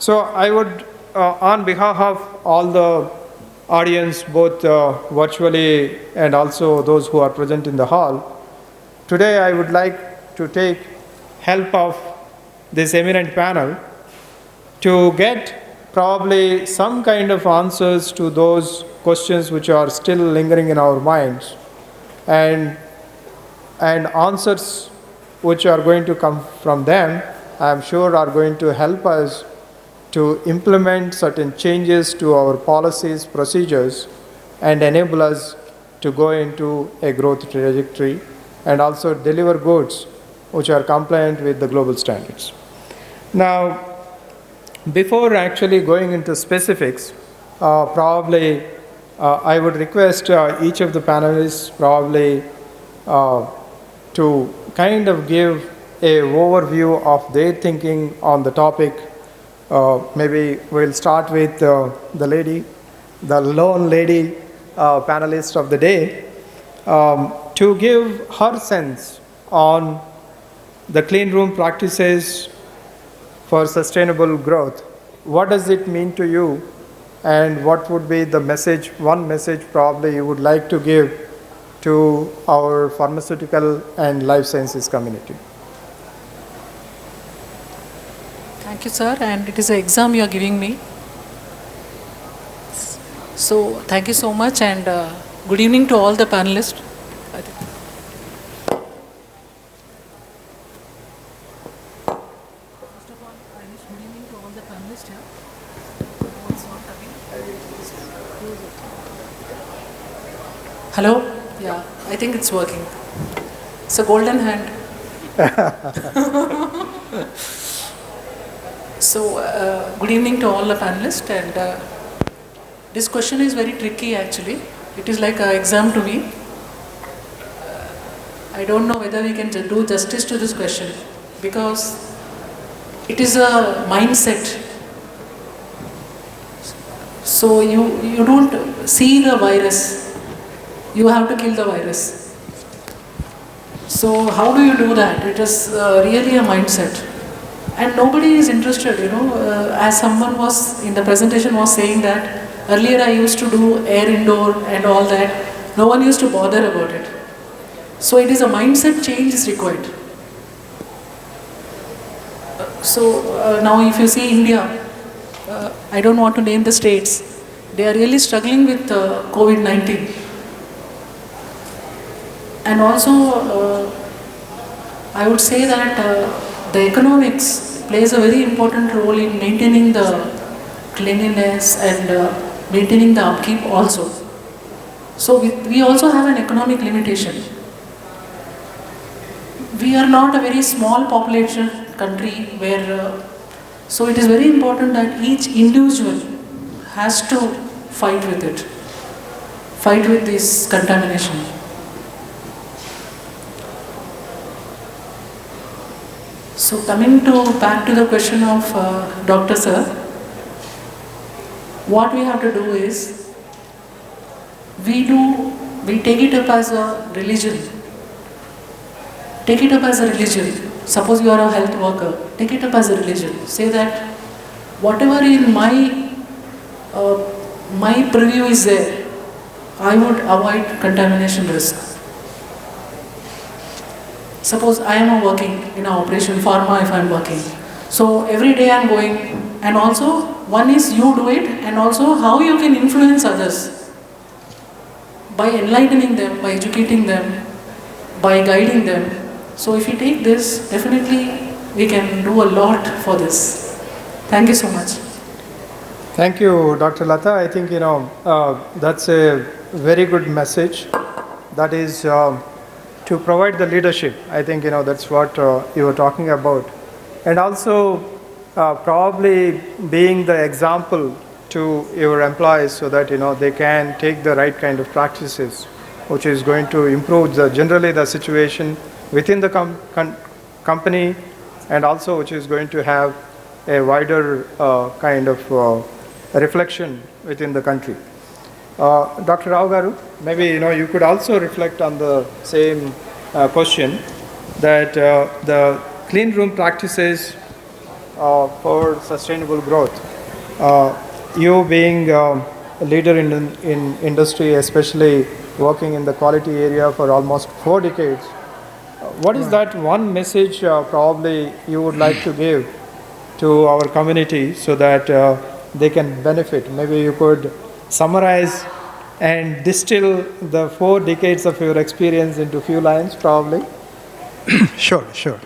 So I would, on behalf of all the audience, both virtually and also those who are present in the hall, today I would like to take help of this eminent panel to get probably some kind of answers to those questions which are still lingering in our minds, and answers which are going to come from them, I am sure are going to help us to implement certain changes to our policies, procedures, and enable us to go into a growth trajectory and also deliver goods which are compliant with the global standards. Now, before actually going into specifics, probably I would request each of the panelists probably to kind of give a overview of their thinking on the topic. Maybe we'll start with the lady, the lone lady panelist of the day, to give her sense on the clean room practices for sustainable growth. What does it mean to you, and what would be the message, one message probably you would like to give to our pharmaceutical and life sciences community? Thank you, sir, and it is an exam you are giving me. So, thank you so much, and good evening to all the panelists. Hello? Yeah, I think it's working. It's a golden hand. So, good evening to all the panelists, and this question is very tricky actually. It is like an exam to me. I don't know whether we can do justice to this question, because it is a mindset. So you don't see the virus, you have to kill the virus. So how do you do that? It is really a mindset. And nobody is interested, as someone was in the presentation was saying that earlier I used to do air indoor and all that. No one used to bother about it. So it is a mindset change is required. So now if you see India, I don't want to name the states, they are really struggling with COVID-19. And also I would say that the economics plays a very important role in maintaining the cleanliness and maintaining the upkeep also. So we also have an economic limitation. We are not a very small population country where, so it is very important that each individual has to fight with it, fight with this contamination. So coming back to the question of Dr. Sir, what we have to do is, we take it up as a religion. Take it up as a religion. Suppose you are a health worker, take it up as a religion. Say that whatever in my preview is there, I would avoid contamination risk. Suppose I am working in an operation, pharma if I am working. So every day I am going, and also one is you do it, and also how you can influence others by enlightening them, by educating them, by guiding them. So if you take this, definitely we can do a lot for this. Thank you so much. Thank you, Dr. Lata. I think, that's a very good message. That is to provide the leadership. I think, that's what you were talking about. And also probably being the example to your employees so that, they can take the right kind of practices, which is going to improve generally the situation within the company, and also which is going to have a wider kind of reflection within the country. Dr. Rao Garu, maybe you could also reflect on the same question, that the clean room practices for sustainable growth. You being a leader in industry, especially working in the quality area for almost 4 decades, what is that one message probably you would like to give to our community so that they can benefit? Maybe you could summarize and distill the 4 decades of your experience into few lines, probably. Sure, sure.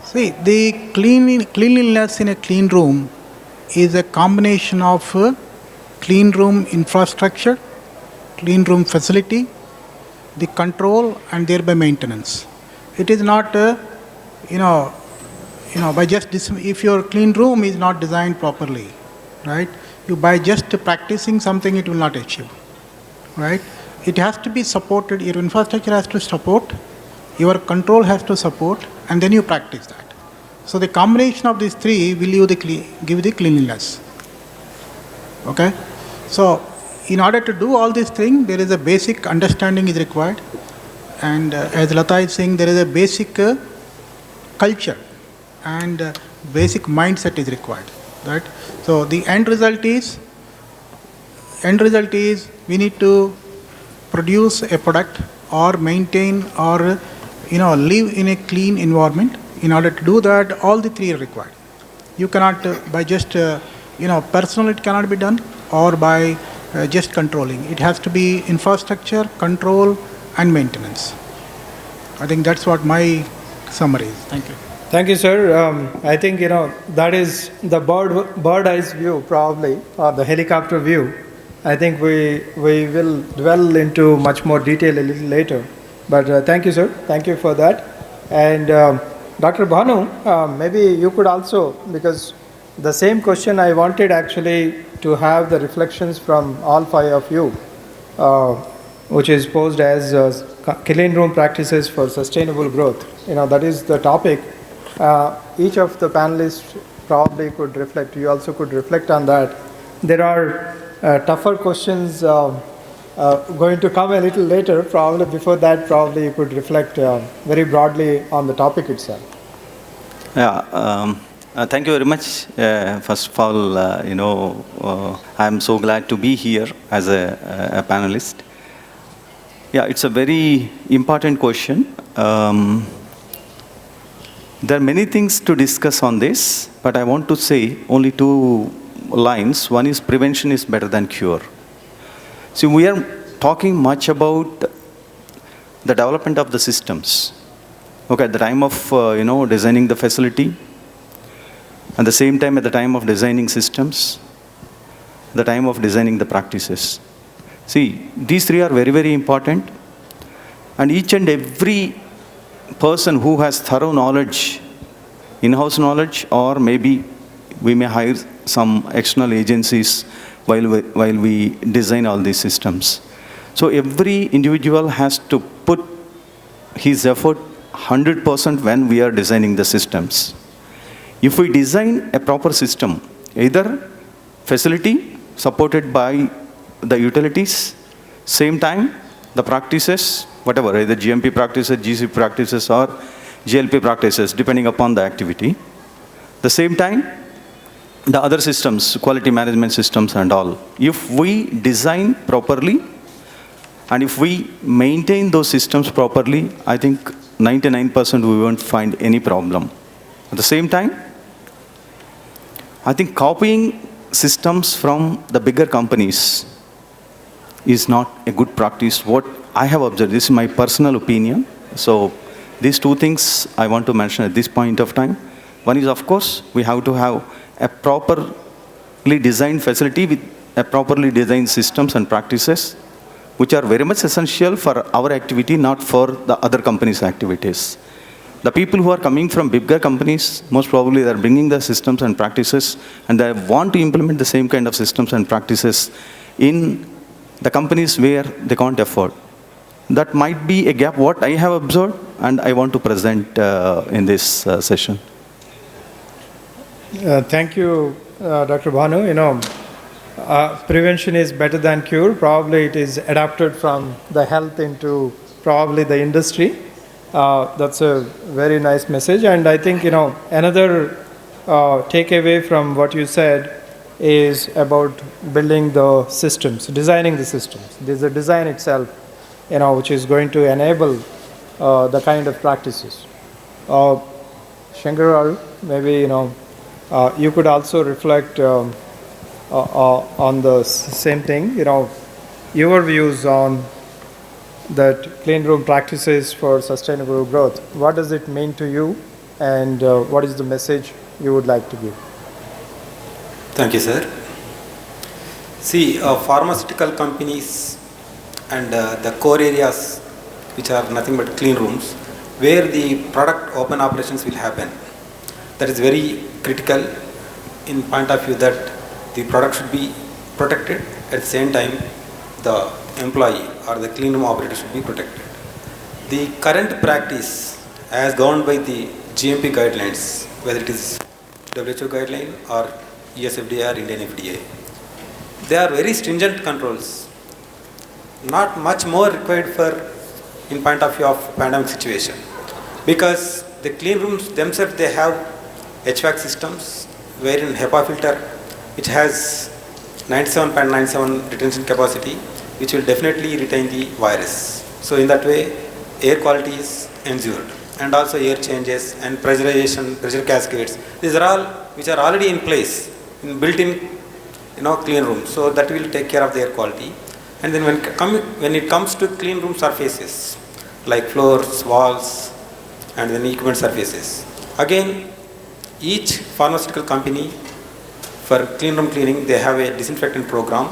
See, the cleanliness in a clean room is a combination of clean room infrastructure, clean room facility, the control, and thereby maintenance. It is not, by just if your clean room is not designed properly, right? You by just practicing something, it will not achieve, right? It has to be supported. Your infrastructure has to support, your control has to support, and then you practice that. So the combination of these three will give the cleanliness. Okay? So in order to do all these things, there is a basic understanding is required. And as Lata is saying, there is a basic culture and basic mindset is required. Right? So the end result is we need to produce a product or maintain or live in a clean environment. In order to do that, all the three are required. You cannot by just personal, it cannot be done, or by just controlling. It has to be infrastructure, control, and maintenance. I think that's what my summary is. Thank you. Thank you, sir. I think that is the bird eyes view, probably, or the helicopter view. I think we will dwell into much more detail a little later. But thank you, sir. Thank you for that. And Dr. Bhanu, maybe you could also, because the same question I wanted actually to have the reflections from all five of you, which is posed as clean room practices for sustainable growth. That is the topic. Each of the panelists probably could reflect. You also could reflect on that. There are tougher questions going to come a little later. Probably before that, probably you could reflect very broadly on the topic itself. Yeah. Thank you very much. First of all, I'm so glad to be here as a panelist. Yeah, it's a very important question. There are many things to discuss on this, but I want to say only 2 lines. One is prevention is better than cure. See, we are talking much about the development of the systems. Okay, at the time of designing the facility, at the same time at the time of designing systems, the time of designing the practices. See, these 3 are very, very important. And each and every person who has thorough knowledge, in-house knowledge, or maybe we may hire some external agencies while we design all these systems. So every individual has to put his effort 100% when we are designing the systems. If we design a proper system, either facility supported by the utilities, same time the practices, whatever, either GMP practices, GC practices, or GLP practices, depending upon the activity. The same time, the other systems, quality management systems and all. If we design properly and if we maintain those systems properly, I think 99% we won't find any problem. At the same time, I think copying systems from the bigger companies is not a good practice. What I have observed, this is my personal opinion. So these 2 things I want to mention at this point of time. One is, of course, we have to have a properly designed facility with a properly designed systems and practices, which are very much essential for our activity, not for the other companies' activities. The people who are coming from bigger companies, most probably they are bringing the systems and practices, and they want to implement the same kind of systems and practices in the companies where they can't afford. That might be a gap, what I have observed, and I want to present in this session. Thank you, Dr. Bhanu. Prevention is better than cure. Probably it is adapted from the health into probably the industry. That's a very nice message. And I think, another takeaway from what you said is about building the systems, designing the systems. There's a design itself, which is going to enable the kind of practices. Shankaral, maybe you could also reflect on the same thing. Your views on that clean room practices for sustainable growth. What does it mean to you, and what is the message you would like to give? Thank you, sir. See, pharmaceutical companies and the core areas which are nothing but clean rooms, where the product open operations will happen. That is very critical in point of view that the product should be protected. At the same time, the employee or the clean room operator should be protected. The current practice as governed by the GMP guidelines, whether it is WHO guideline or US FDA or Indian FDA, they are very stringent controls. Not much more required for in point of view of pandemic situation, because the clean rooms themselves, they have HVAC systems wherein HEPA filter, which has 97.97 retention capacity, which will definitely retain the virus. So in that way, air quality is ensured, and also air changes and pressurization, pressure cascades. These are all which are already in place, built-in, clean rooms. So that will take care of the air quality. And then when it comes to clean room surfaces, like floors, walls, and then equipment surfaces, again, each pharmaceutical company for clean room cleaning, they have a disinfectant program.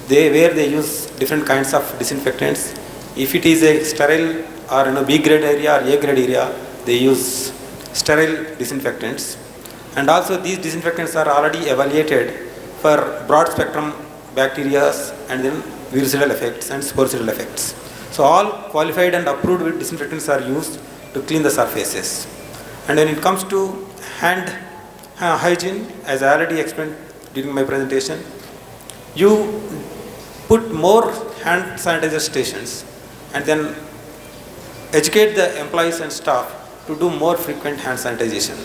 Where they use different kinds of disinfectants. If it is a sterile or B grade area or A grade area, they use sterile disinfectants. And also these disinfectants are already evaluated for broad spectrum bacteria and then virucidal effects and sporicidal effects. So all qualified and approved disinfectants are used to clean the surfaces. And when it comes to hand hygiene, as I already explained during my presentation, you put more hand sanitizer stations and then educate the employees and staff to do more frequent hand sanitization.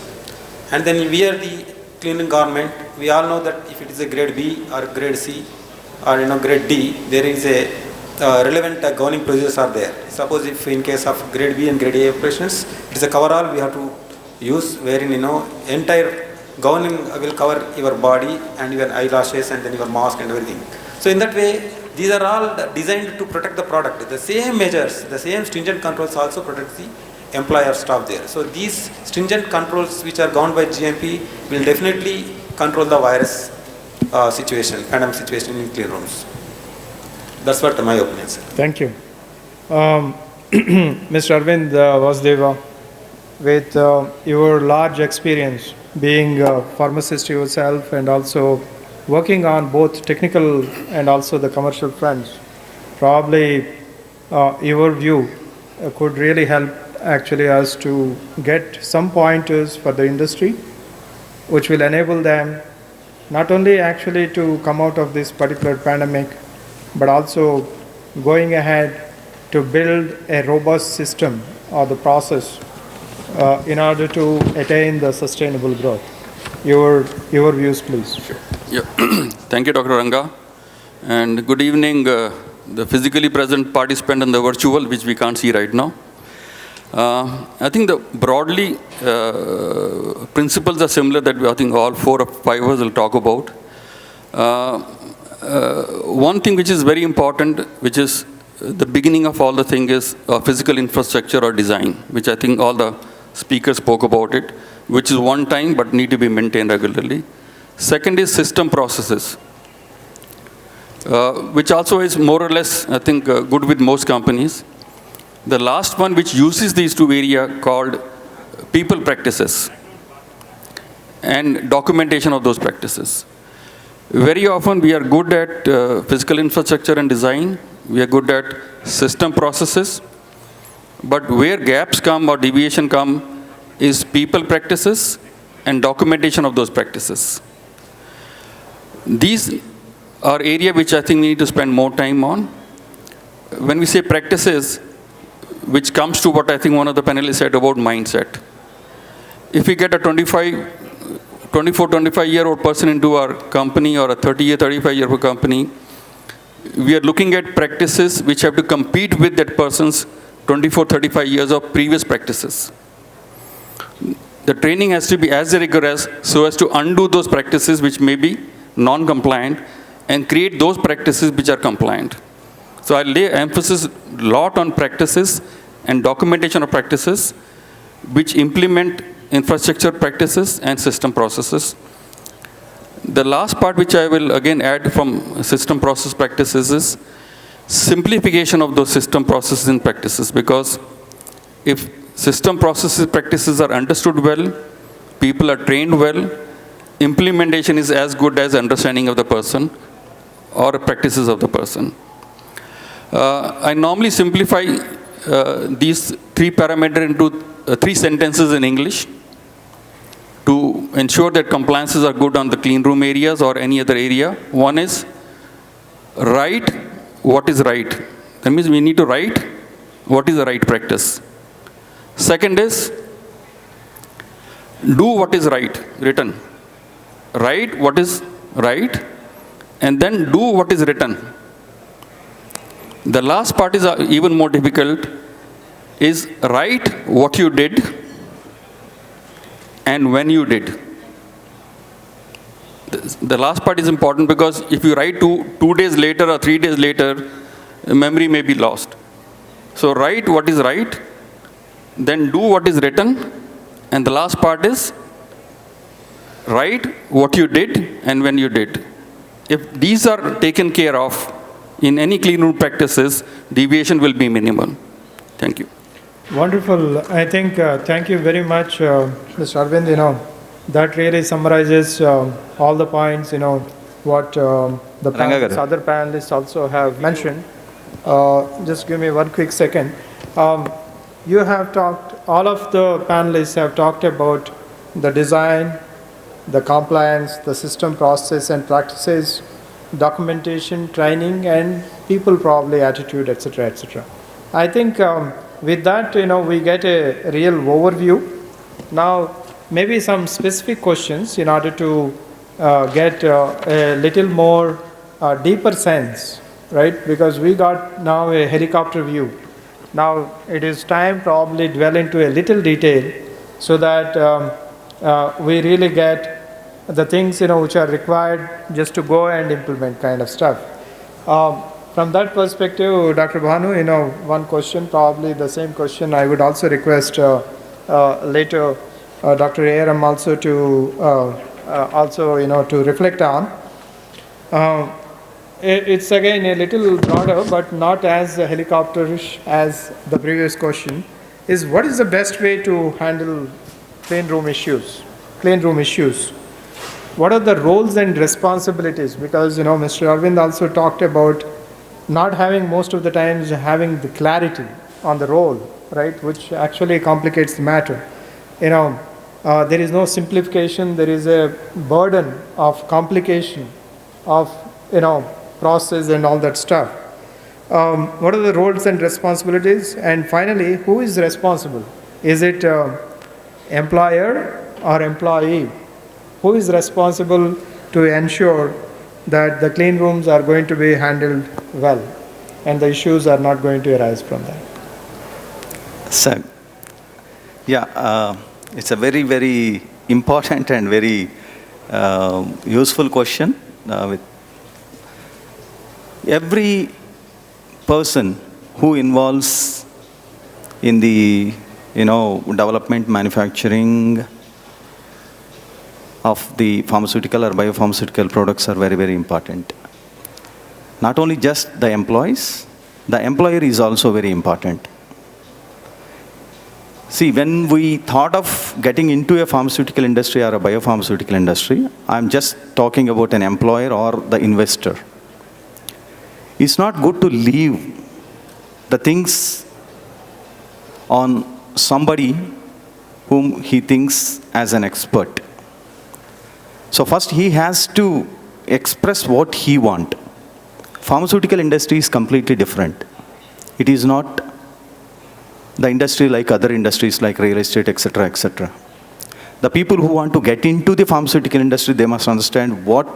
And then you wear the cleaning garment. We all know that if it is a grade B or grade C or grade D, there is a relevant governing procedures are there. Suppose if in case of grade B and grade A operations, it is a coverall we have to use, wherein entire governing will cover your body and your eyelashes and then your mask and everything. So in that way, these are all designed to protect the product. The same measures, the same stringent controls also protect the employee or staff there. So these stringent controls which are governed by GMP will definitely control the virus situation, pandemic situation in clean rooms. That's what my opinion is. Thank you. Mr. Arvind Vasudeva, with your large experience being a pharmacist yourself and also working on both technical and also the commercial fronts, probably your view could really help actually us to get some pointers for the industry, which will enable them not only actually to come out of this particular pandemic, but also going ahead to build a robust system or the process in order to attain the sustainable growth. Your views, please. Sure. Yeah. Thank you, Dr. Ranga. And good evening, the physically present participant and the virtual, which we can't see right now. I think the broadly principles are similar that I think all 4 or 5 of us will talk about. One thing which is very important, which is the beginning of all the thing, is physical infrastructure or design, which I think all the speakers spoke about it, which is one time but need to be maintained regularly. Second is system processes, which also is more or less, I think, good with most companies. The last one, which uses these 2 areas, called people practices and documentation of those practices. Very often we are good at physical infrastructure and design, we are good at system processes, but where gaps come or deviation come is people practices and documentation of those practices. These are areas which I think we need to spend more time on. When we say practices, which comes to what I think one of the panelists said about mindset. If we get a 25 24, 25-year-old person into our company or a 30-year, 35-year-old company, we are looking at practices which have to compete with that person's 24, 35 years of previous practices. The training has to be as rigorous so as to undo those practices which may be non-compliant and create those practices which are compliant. So I lay emphasis a lot on practices and documentation of practices which implement infrastructure practices and system processes. The last part which I will again add from system process practices is simplification of those system processes and practices, because if system processes practices are understood well, people are trained well, implementation is as good as understanding of the person or practices of the person. I normally simplify these three parameters into three sentences in English to ensure that compliances are good on the clean room areas or any other area. One is write what is right. That means we need to write what is the right practice. Second is do what is right, written. Write what is right and then do what is written. The last part is even more difficult, is write what you did and when you did. The last part is important because if you write 2 days later or 3 days later, memory may be lost. So write what is right, then do what is written, and the last part is write what you did and when you did. If these are taken care of in any clean room practices, deviation will be minimal. Thank you. Wonderful. I think, thank you very much, Mr. Arvind. That really summarizes all the points, what the panelists, other panelists also have mentioned. Just give me one quick second. You have talked, all of the panelists have talked about the design, the compliance, the system process and practices, documentation, training, and people probably attitude, etc., etc. I think with that, we get a real overview. Now, maybe some specific questions in order to get a little more deeper sense, right? Because we got now a helicopter view. Now it is time probably dwell into a little detail so that we really get the things which are required just to go and implement kind of stuff. From that perspective, Dr. Bhanu, one question, probably the same question I would also request later Dr. A.R.M. also to reflect on. It's again a little broader, but not as helicopterish as the previous question. Is what is the best way to handle clean room issues? What are the roles and responsibilities? Because Mr. Arvind also talked about not having most of the times having the clarity on the role, right? Which actually complicates the matter. There is no simplification. There is a burden of complication of process and all that stuff. What are the roles and responsibilities? And finally, who is responsible? Is it employer or employee? Who is responsible to ensure that the clean rooms are going to be handled well and the issues are not going to arise from that? So, it's a very, very important and very useful question. With every person who involves in the development, manufacturing of the pharmaceutical or biopharmaceutical products are very, very important. Not only just the employees, the employer is also very important. See, when we thought of getting into a pharmaceutical industry or a biopharmaceutical industry, I'm just talking about an employer or the investor. It's not good to leave the things on somebody whom he thinks as an expert. So first he has to express what he wants. Pharmaceutical industry is completely different. It is not the industry like other industries like real estate, etc., etc. the people who want to get into the pharmaceutical industry, they must understand what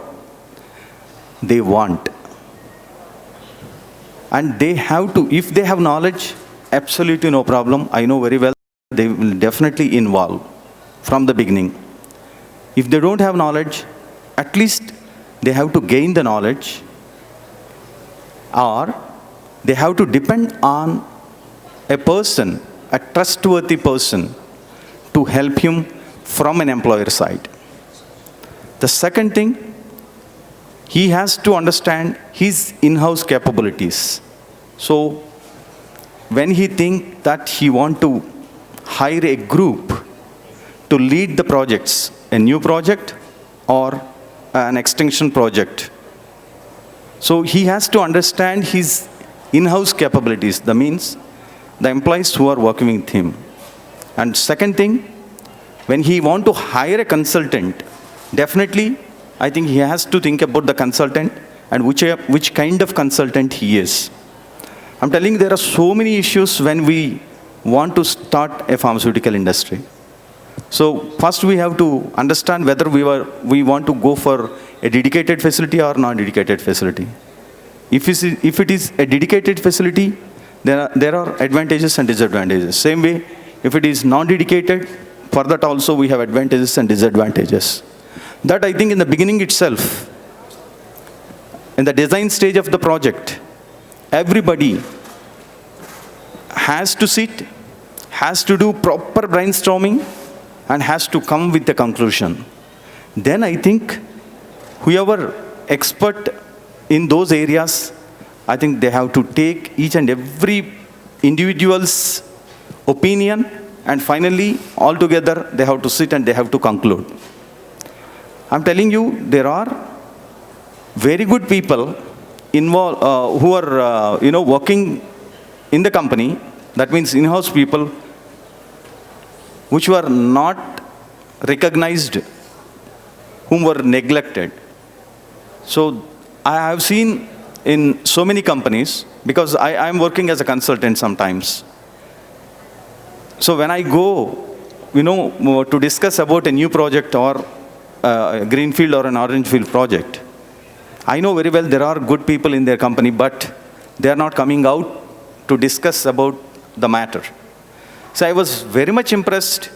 they want. And they have to, if they have knowledge, absolutely no problem. I know very well they will definitely involve from the beginning. If they don't have knowledge, at least they have to gain the knowledge, or they have to depend on a person, a trustworthy person, to help him from an employer side. The second thing, he has to understand his in-house capabilities. So when he thinks that he want to hire a group to lead the projects, a new project or an extension project, so he has to understand his in-house capabilities, that means the employees who are working with him. And second thing, when he want to hire a consultant, definitely I think he has to think about the consultant and which kind of consultant he is. I'm telling you, there are so many issues when we want to start a pharmaceutical industry. So first we have to understand whether we want to go for a dedicated facility or non-dedicated facility. If it is a dedicated facility, there are advantages and disadvantages. Same way, if it is non-dedicated, for that also we have advantages and disadvantages. That I think in the beginning itself, in the design stage of the project, everybody has to sit, has to do proper brainstorming, and has to come with a conclusion. Then I think whoever expert in those areas, I think they have to take each and every individual's opinion, and finally, all together, they have to sit and they have to conclude. I'm telling you, there are very good people involved who are working in the company. That means in-house people which were not recognized, whom were neglected. So I have seen in so many companies, because I am working as a consultant sometimes. So when I go, to discuss about a new project or a greenfield or an orangefield project, I know very well there are good people in their company, but they are not coming out to discuss about the matter. So I was very much impressed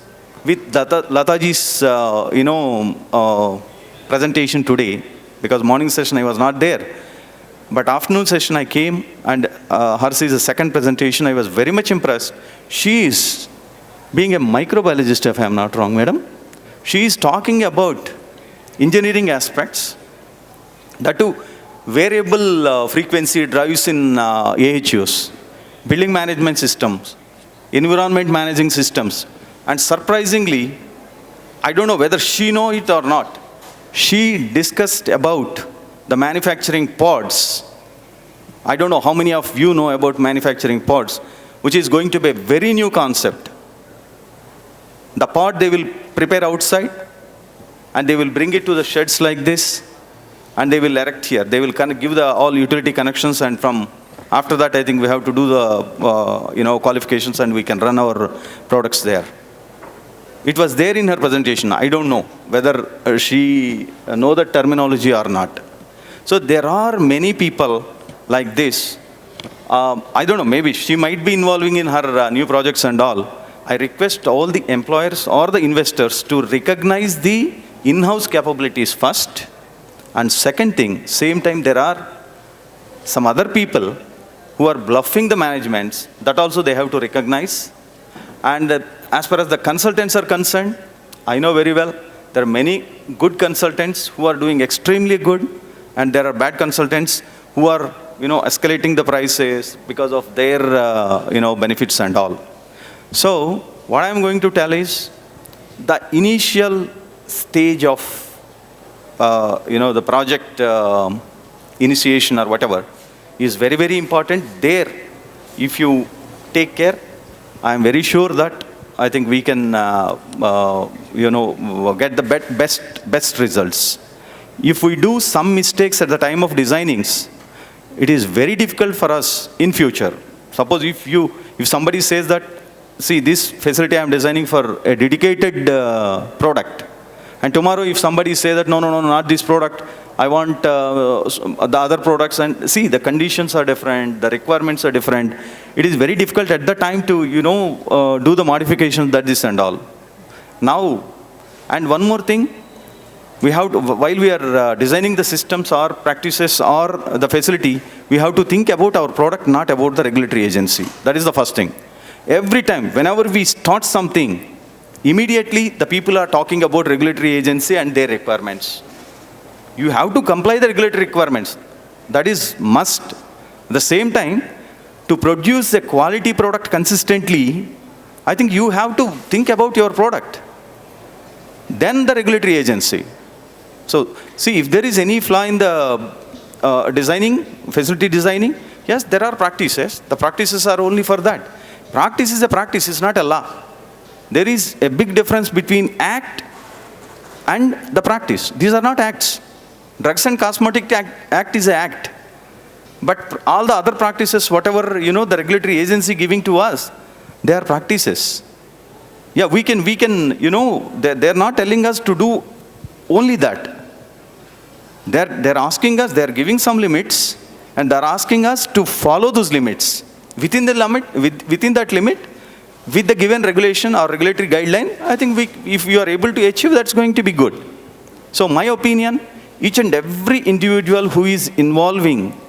with Lataji's, presentation today, because morning session I was not there. But afternoon session I came, and hers is the second presentation. I was very much impressed. She is, being a microbiologist, if I am not wrong, madam, she is talking about engineering aspects, that too variable frequency drives in AHUs, building management systems, environment managing systems. And surprisingly, I don't know whether she know it or not, she discussed about the manufacturing pods. I don't know how many of you know about manufacturing pods, which is going to be a very new concept. The pod they will prepare outside, and they will bring it to the sheds like this, and they will erect here. They will give the all utility connections, and from after that, I think we have to do the qualifications, and we can run our products there. It was there in her presentation. I don't know whether she know the terminology or not. So there are many people like this. I don't know, maybe she might be involving in her new projects and all. I request all the employers or the investors to recognize the in-house capabilities first. And second thing, same time there are some other people who are bluffing the managements, that also they have to recognize. And as far as the consultants are concerned, I know very well there are many good consultants who are doing extremely good, and there are bad consultants who are escalating the prices because of their benefits and all. So what I am going to tell is the initial stage of the project initiation or whatever is very, very important. There, if you take care, I am very sure that I think we can get the best results. If we do some mistakes at the time of designings, it is very difficult for us in future. Suppose if somebody says that see, this facility I'm designing for a dedicated product. And tomorrow if somebody say that, no, not this product, I want the other products, and see, the conditions are different, the requirements are different. It is very difficult at the time to, do the modifications, that this and all. Now, and one more thing, we have to, while we are designing the systems or practices or the facility, we have to think about our product, not about the regulatory agency. That is the first thing. Every time, whenever we start something, immediately the people are talking about regulatory agency and their requirements. You have to comply the regulatory requirements. That is must. At the same time, to produce a quality product consistently, I think you have to think about your product. Then the regulatory agency. So, see, if there is any flaw in the designing, facility designing, yes, there are practices. The practices are only for that. Practice is a practice, it's not a law. There is a big difference between act and the practice. These are not acts. Drugs and Cosmetic Act is an act. But all the other practices, whatever, the regulatory agency giving to us, they are practices. Yeah, we can, they're not telling us to do only that. They're asking us, they're giving some limits, and they're asking us to follow those limits. Within the limit, within that limit, with the given regulation or regulatory guideline, I think if you are able to achieve, that's going to be good. So my opinion, each and every individual who is involving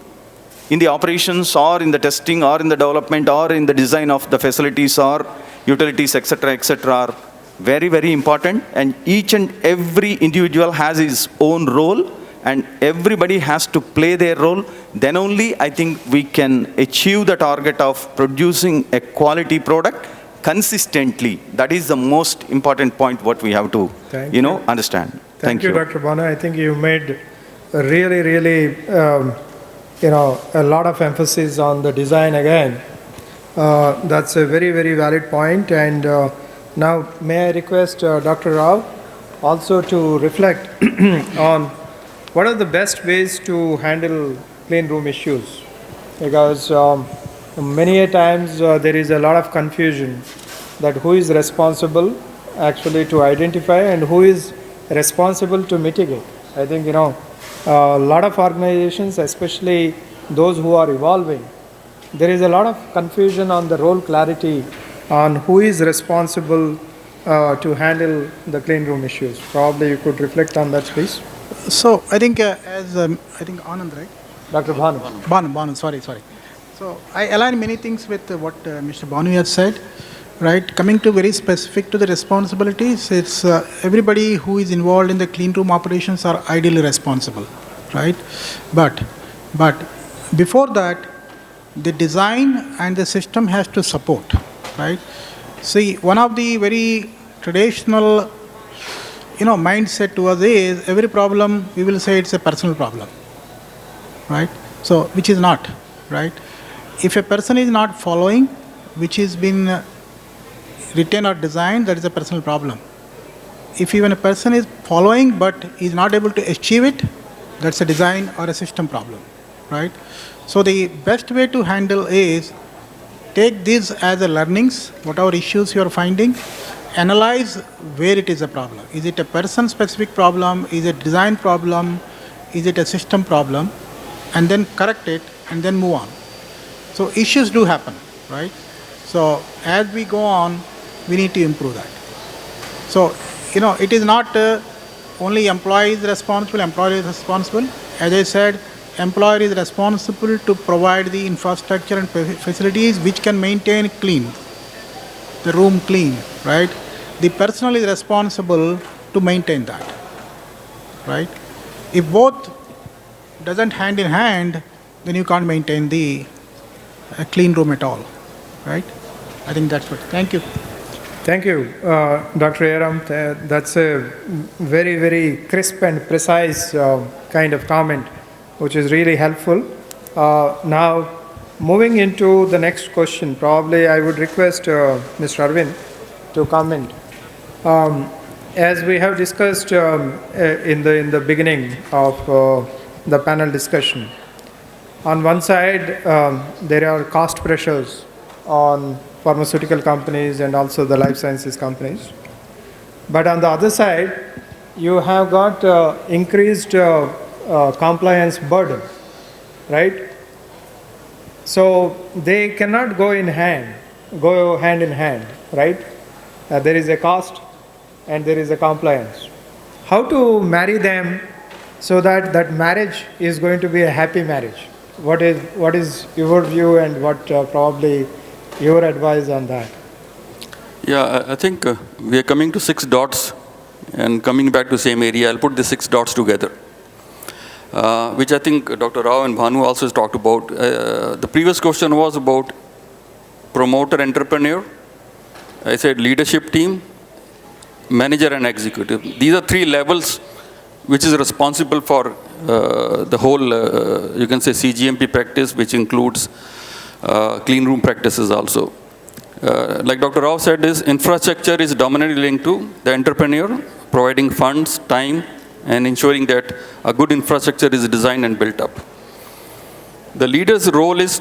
in the operations or in the testing or in the development or in the design of the facilities or utilities, etc., are very, very important. And each and every individual has his own role, and everybody has to play their role. Then only I think we can achieve the target of producing a quality product consistently. That is the most important point what we have to, understand. Thank you, Dr. Bhanu. I think you made a really, a lot of emphasis on the design again. That's a very, very valid point. And now, may I request Dr. Rao also to reflect on what are the best ways to handle clean room issues? Because many a times there is a lot of confusion that who is responsible actually to identify and who is responsible to mitigate. I think, a lot of organizations, especially those who are evolving, there is a lot of confusion on the role clarity on who is responsible to handle the clean room issues. Probably you could reflect on that, please. So I think I think Anand, right? Dr. Bhanu. Bhanu, sorry. So I align many things with what Mr. Bhanu has said, right? Coming to very specific to the responsibilities, it's everybody who is involved in the clean room operations are ideally responsible, right? But before that, the design and the system has to support, right? See, one of the very traditional mindset to us is every problem we will say it's a personal problem, right? So, which is not, right? If a person is not following, which has been written or designed, that is a personal problem. If even a person is following but is not able to achieve it, that's a design or a system problem, right? So, the best way to handle is take this as a learnings, whatever issues you are finding, analyze where it is a problem. Is it a person-specific problem? Is it design problem? Is it a system problem? And then correct it and then move on. So issues do happen, right? So as we go on, we need to improve that. So, it is not only employee is responsible, employer is responsible. As I said, employer is responsible to provide the infrastructure and facilities which can maintain clean, the room clean, right? The personnel is responsible to maintain that, right? If both doesn't hand in hand, then you can't maintain the clean room at all, right? I think that's what. Thank you. Thank you, Dr. Aram. That's a very, very crisp and precise kind of comment, which is really helpful. Now, moving into the next question, probably I would request Mr. Arvind to comment. As we have discussed in the beginning of the panel discussion, on one side there are cost pressures on pharmaceutical companies and also the life sciences companies. But on the other side, you have got increased compliance burden, right? So they cannot go hand in hand, right? There is a cost and there is a compliance. How to marry them so that that marriage is going to be a happy marriage? What is your view and what probably your advice on that? Yeah, I think we are coming to 6 dots and coming back to same area. I'll put the 6 dots together, which I think Dr. Rao and Bhanu also has talked about. The previous question was about promoter entrepreneur. I said leadership team, manager and executive. These are 3 levels which is responsible for the whole, you can say CGMP practice, which includes clean room practices also. Like Dr. Rao said, is infrastructure is dominantly linked to the entrepreneur, providing funds, time, and ensuring that a good infrastructure is designed and built up. The leader's role is,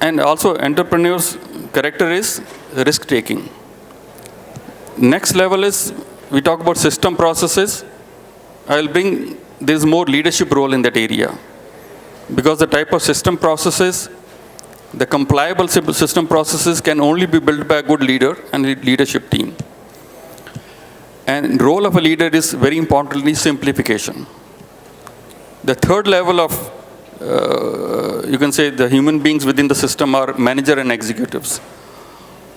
and also entrepreneur's character is risk-taking. Next level is, we talk about system processes. There's more leadership role in that area. Because the type of system processes, the compliable system processes can only be built by a good leader and a leadership team. And role of a leader is very importantly simplification. The third level of, you can say the human beings within the system are manager and executives,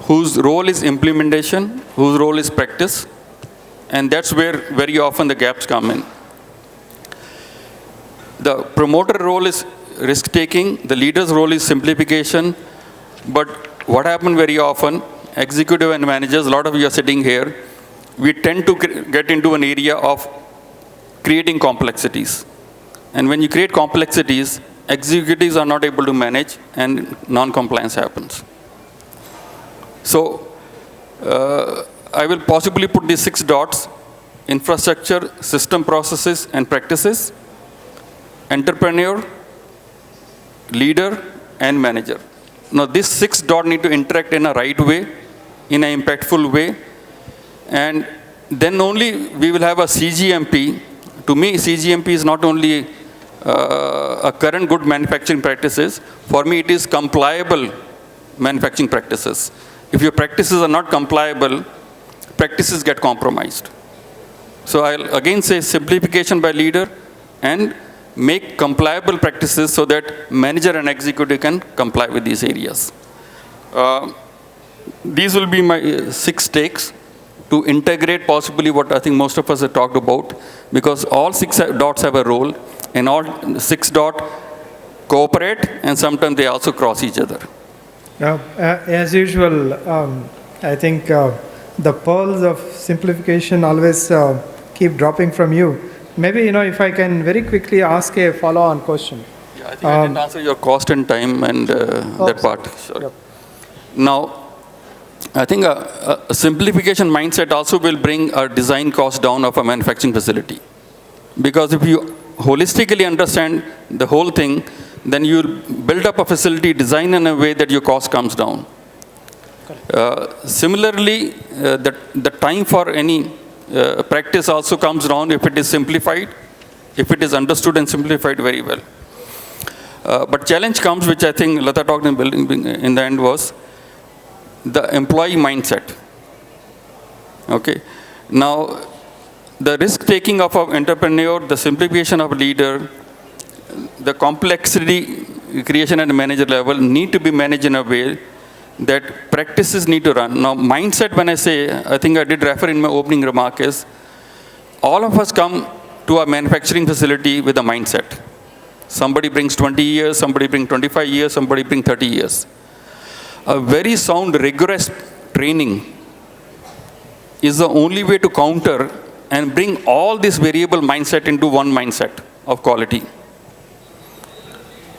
whose role is implementation, whose role is practice, and that's where very often the gaps come in. The promoter role is risk-taking, the leader's role is simplification, but what happens very often, executive and managers, a lot of you are sitting here, we tend to get into an area of creating complexities. And when you create complexities, executives are not able to manage and non-compliance happens. So, I will possibly put these 6 dots: infrastructure, system processes and practices, entrepreneur, leader, and manager. Now, these 6 dots need to interact in a right way, in an impactful way, and then only we will have a CGMP. To me, CGMP is not only a current good manufacturing practices. For me, it is compliable manufacturing practices. If your practices are not compliable, practices get compromised. So I'll again say simplification by leader and make compliable practices so that manager and executive can comply with these areas. These will be my 6 takes to integrate possibly what I think most of us have talked about, because all 6 dots have a role and all 6 dots cooperate and sometimes they also cross each other. As usual, I think the pearls of simplification always keep dropping from you. Maybe, if I can very quickly ask a follow-on question. Yeah, I think I didn't answer your cost and time and that part. Sorry. Yep. Now, I think a simplification mindset also will bring a design cost down of a manufacturing facility. Because if you holistically understand the whole thing, then you build up a facility design in a way that your cost comes down. Similarly, the time for any practice also comes down if it is simplified, if it is understood and simplified very well. But challenge comes, which I think Lata talked in the end, was the employee mindset. Okay. Now, the risk-taking of an entrepreneur, the simplification of a leader, the complexity creation at a manager level need to be managed in a way that practices need to run. Now, mindset, when I say, I think I did refer in my opening remark, is all of us come to a manufacturing facility with a mindset. Somebody brings 20 years, somebody brings 25 years, somebody brings 30 years. A very sound, rigorous training is the only way to counter and bring all this variable mindset into one mindset of quality.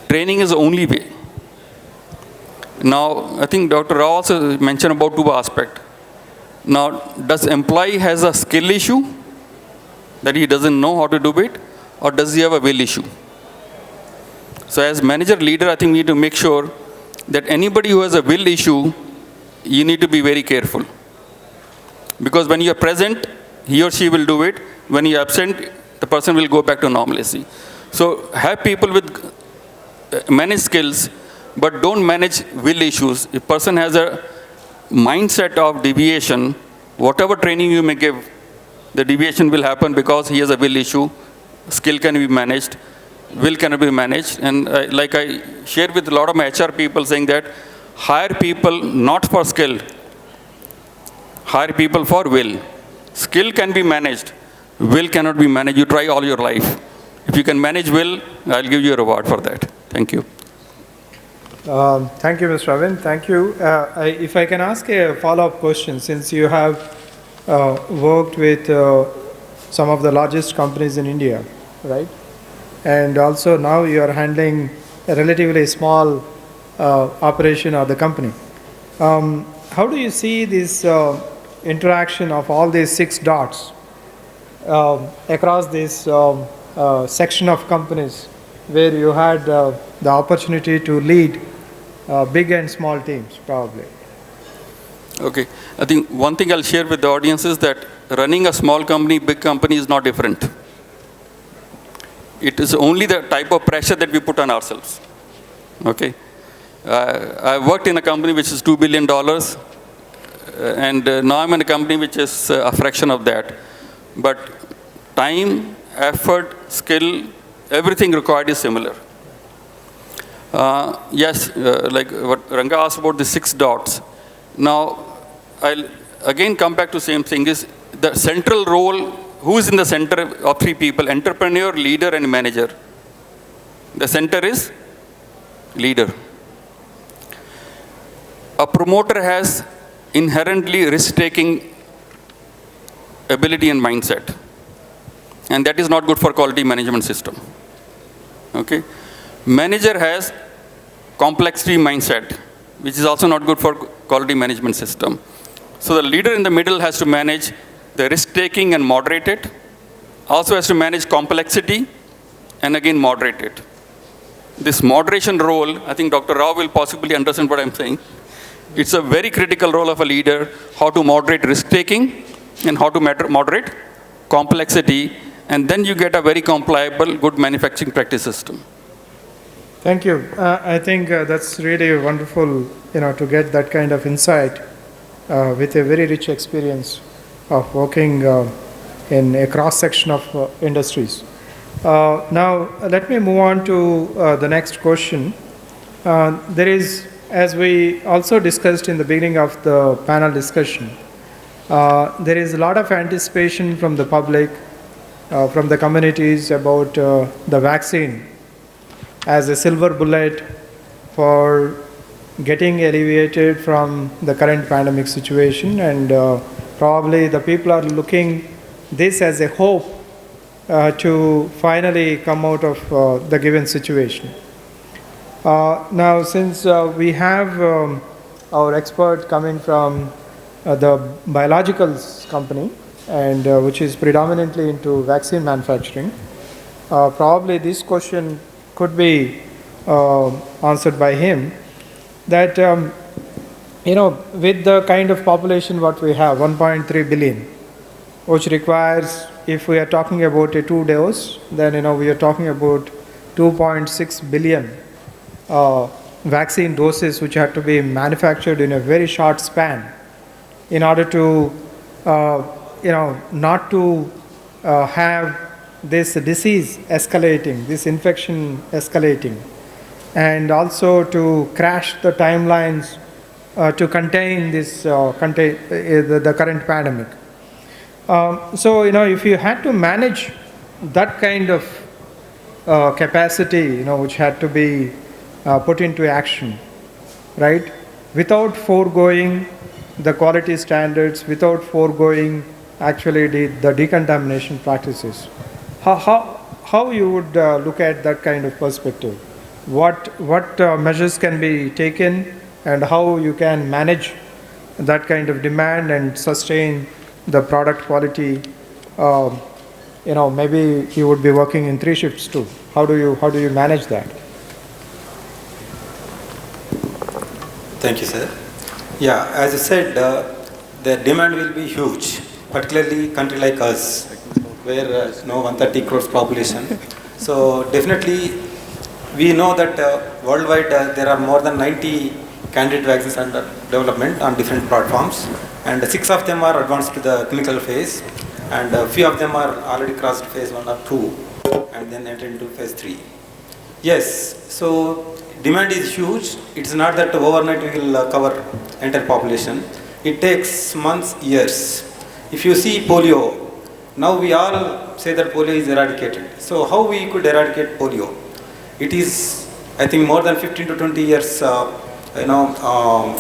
Training is the only way. Now, I think Dr. Rao also mentioned about 2 aspects. Now, does employee has a skill issue that he doesn't know how to do it, or does he have a will issue? So as manager leader, I think we need to make sure that anybody who has a will issue, you need to be very careful. Because when you are present, he or she will do it. When you are absent, the person will go back to normalcy. So have people with many skills, but don't manage will issues. If person has a mindset of deviation, whatever training you may give, the deviation will happen because he has a will issue. Skill can be managed, will cannot be managed. And like I shared with a lot of my HR people saying that hire people not for skill, hire people for will. Skill can be managed, will cannot be managed. You try all your life. If you can manage will, I'll give you a reward for that. Thank you. Thank you, Mr. Arvind. Thank you. If I can ask a follow-up question, since you have worked with some of the largest companies in India, right? And also now you are handling a relatively small operation of the company. How do you see this interaction of all these 6 dots across this section of companies where you had the opportunity to lead big and small teams, probably? Okay. I think one thing I'll share with the audience is that running a small company, big company is not different. It is only the type of pressure that we put on ourselves. Okay. I worked in a company which is $2 billion, and now I'm in a company which is a fraction of that. But time, effort, skill, everything required is similar. Yes, like what Ranga asked about the 6 dots. Now, I'll again come back to same thing, is the central role. Who is in the center of 3 people? Entrepreneur, leader, and manager. The center is leader. A promoter has inherently risk-taking ability and mindset. And that is not good for quality management system. Okay? Manager has complexity mindset, which is also not good for quality management system. So the leader in the middle has to manage the risk-taking and moderate it. Also has to manage complexity and again moderate it. This moderation role, I think Dr. Rao will possibly understand what I'm saying. It's a very critical role of a leader, how to moderate risk-taking and how to moderate complexity, and then you get a very compliable, good manufacturing practice system. Thank you. I think that's really wonderful, to get that kind of insight with a very rich experience of working in a cross-section of industries. Now, let me move on to the next question. There is, as we also discussed in the beginning of the panel discussion, there is a lot of anticipation from the public, from the communities about the vaccine as a silver bullet for getting alleviated from the current pandemic situation, and probably the people are looking this as a hope to finally come out of the given situation. Now, since we have our expert coming from the biologicals company, and which is predominantly into vaccine manufacturing, probably this question could be answered by him, that with the kind of population what we have, 1.3 billion, which requires, if we are talking about a 2 dose, then we are talking about 2.6 billion vaccine doses which have to be manufactured in a very short span in order to not to have this disease escalating, this infection escalating, and also to crash the timelines to contain this the current pandemic. So if you had to manage that kind of capacity, which had to be put into action, right, without foregoing the quality standards, without foregoing actually the decontamination practices, how you would look at that kind of perspective? What measures can be taken, and how you can manage that kind of demand and sustain the product quality? Maybe you would be working in 3 shifts too. How do you manage that? Thank you, sir. Yeah, as you said, the demand will be huge, particularly country like us, where 130 crores population. So definitely, we know that worldwide there are more than 90 candidate vaccines under development on different platforms, and 6 of them are advanced to the clinical phase, and a few of them are already crossed phase 1 or 2, and then entered into phase 3. Yes, so demand is huge. It's not that overnight we will cover entire population. It takes months, years. If you see polio, now we all say that polio is eradicated. So how we could eradicate polio? It is, I think, more than 15 to 20 years,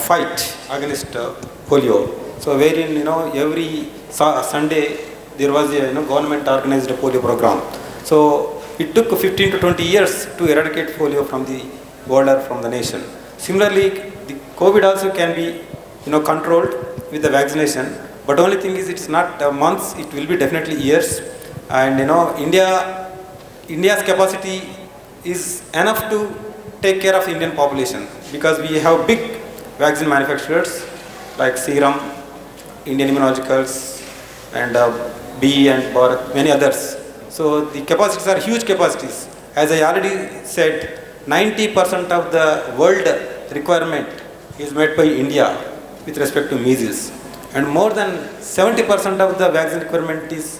fight against polio. So wherein, every Sunday there was a government organized polio program. So it took 15 to 20 years to eradicate polio from the world or from the nation. Similarly, the COVID also can be, controlled with the vaccination. But only thing is, it's not months; it will be definitely years. And India's capacity is enough to take care of Indian population because we have big vaccine manufacturers like Serum, Indian Immunologicals, and BE and Bharat, many others. So the capacities are huge capacities. As I already said, 90% of the world requirement is met by India with respect to measles. And more than 70% of the vaccine requirement is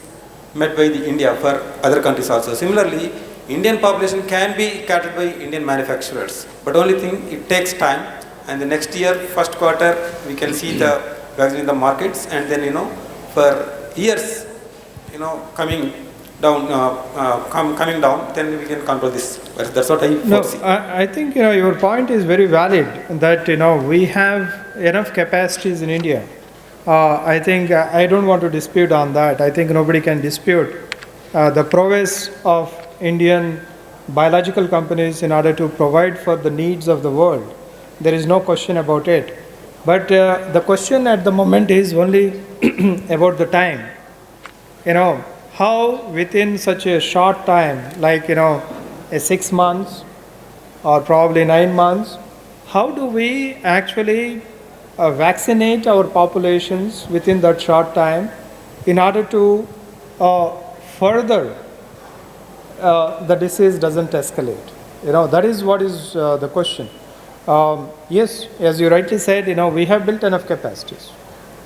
met by the India for other countries also. Similarly, Indian population can be catered by Indian manufacturers. But only thing, it takes time. And the next year, first quarter, we can see the vaccine in the markets. And then, for years, coming down, then we can control this. That's what I foresee. No, I think your point is very valid that we have enough capacities in India. I think I don't want to dispute on that. I think nobody can dispute the prowess of Indian biological companies in order to provide for the needs of the world. There is no question about it. But the question at the moment is only about the time. How within such a short time, like a 6 months or probably 9 months, how do we actually vaccinate our populations within that short time in order to further the disease doesn't escalate? That is what is the question. Yes, as you rightly said, we have built enough capacities,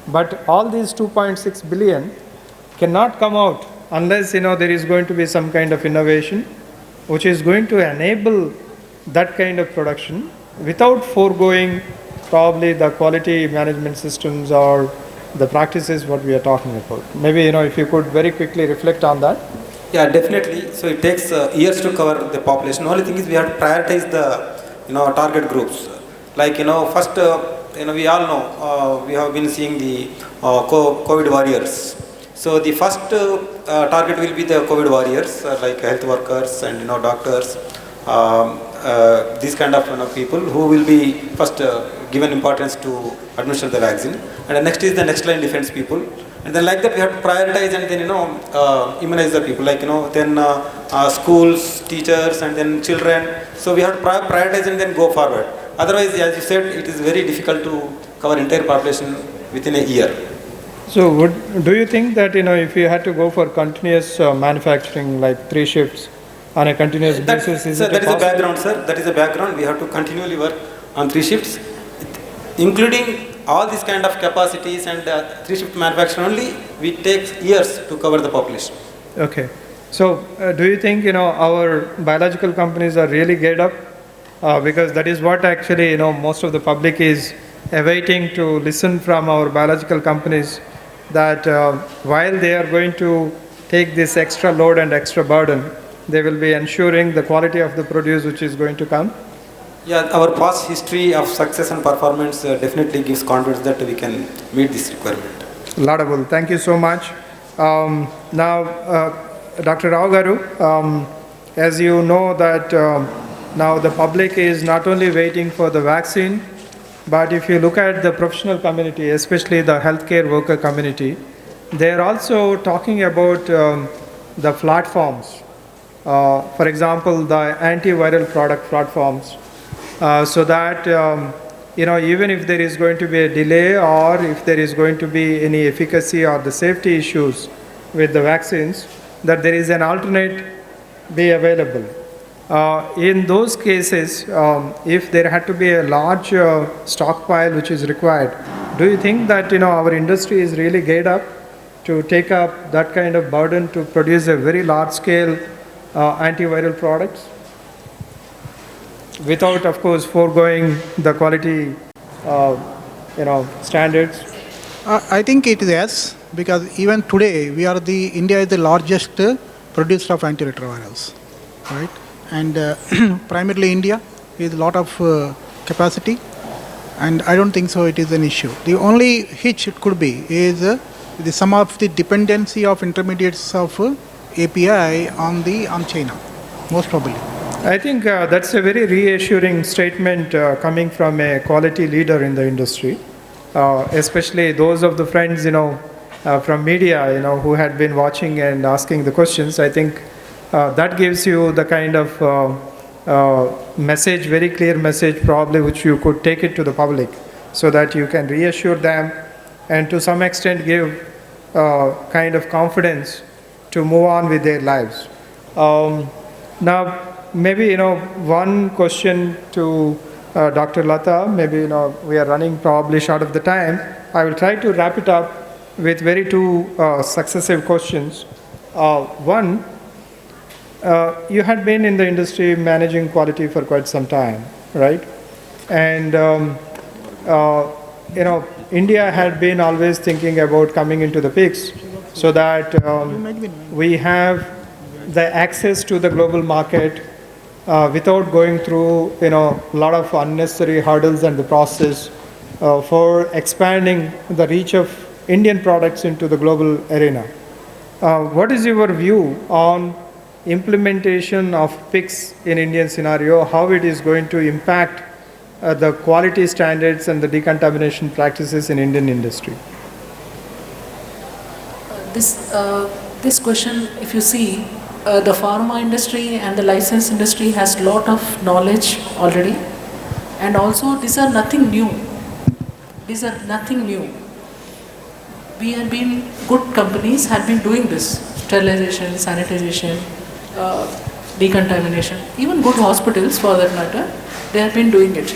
but all these 2.6 billion cannot come out unless there is going to be some kind of innovation which is going to enable that kind of production without foregoing probably the quality management systems or the practices what we are talking about. Maybe if you could very quickly reflect on that. Yeah, definitely. So it takes years to cover the population. The only thing is we have to prioritize the target groups. Like first we all know we have been seeing the COVID warriors. So the first target will be the COVID warriors like health workers and doctors, these kind of people who will be first given importance to administer the vaccine. And the next is the next line defense people. And then like that we have to prioritize and then immunize the people, like then schools, teachers, and then children. So we have to prioritize and then go forward. Otherwise, as you said, it is very difficult to cover entire population within a year. So do you think that if you had to go for continuous manufacturing like 3 shifts on a continuous basis, that is a background, sir. That is a background. We have to continually work on 3 shifts, including all these kind of capacities and 3-shift manufacturing only. We take years to cover the population. Okay. So do you think our biological companies are really geared up? Because that is what actually most of the public is awaiting to listen from our biological companies, that while they are going to take this extra load and extra burden, they will be ensuring the quality of the produce which is going to come. Yeah, our past history of success and performance definitely gives confidence that we can meet this requirement. Laudable. Thank you so much. Now, Dr. Rao Garu, as you know that now the public is not only waiting for the vaccine, but if you look at the professional community, especially the healthcare worker community, they are also talking about the platforms. For example, the antiviral product platforms, so that even if there is going to be a delay or if there is going to be any efficacy or the safety issues with the vaccines, that there is an alternate be available. In those cases, if there had to be a large stockpile which is required, do you think that our industry is really geared up to take up that kind of burden to produce a very large scale antiviral products without, of course, foregoing the quality standards? I think it is yes, because even today India is the largest producer of antiretrovirals, right? And primarily India is a lot of capacity, and I don't think so it is an issue. The only hitch it could be is some of the dependency of intermediates of API on China, most probably. I think that's a very reassuring statement coming from a quality leader in the industry, especially those of the friends from media who had been watching and asking the questions. I think that gives you the kind of message, very clear message probably, which you could take it to the public so that you can reassure them and to some extent give kind of confidence to move on with their lives. Now, maybe one question to Dr. Lata. Maybe we are running probably short of the time. I will try to wrap it up with two successive questions. One, you had been in the industry managing quality for quite some time, right? And India had been always thinking about coming into the PICS so that we have the access to the global market without going through a lot of unnecessary hurdles and the process for expanding the reach of Indian products into the global arena. What is your view on implementation of PICS in Indian scenario, how it is going to impact the quality standards and the decontamination practices in Indian industry? This question, if you see, the pharma industry and the license industry has lot of knowledge already, and also these are nothing new. These are nothing new. We have been, good companies have been doing this, sterilization, sanitization, decontamination, even good hospitals for that matter, they have been doing it.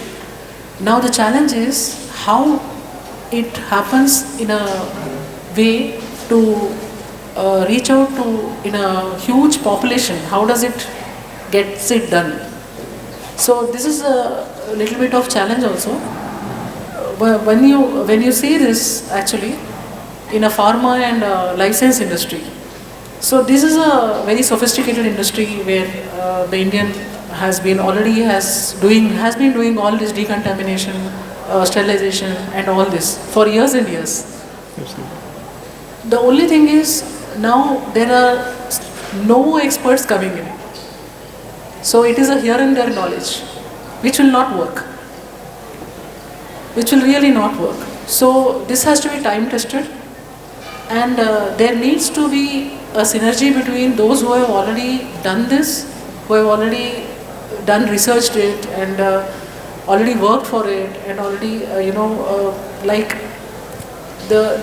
Now the challenge is how it happens in a way to reach out to in a huge population. How does it gets it done? So this is a little bit of challenge also. When you see this actually in a pharma and license industry, so this is a very sophisticated industry where the Indian has been doing all this decontamination, sterilization, and all this for years and years. The only thing is now there are no experts coming in. So it is a here and there knowledge, which will not work, which will really not work. So this has to be time tested, and there needs to be a synergy between those who have already done this, who have already researched it and already worked for it and already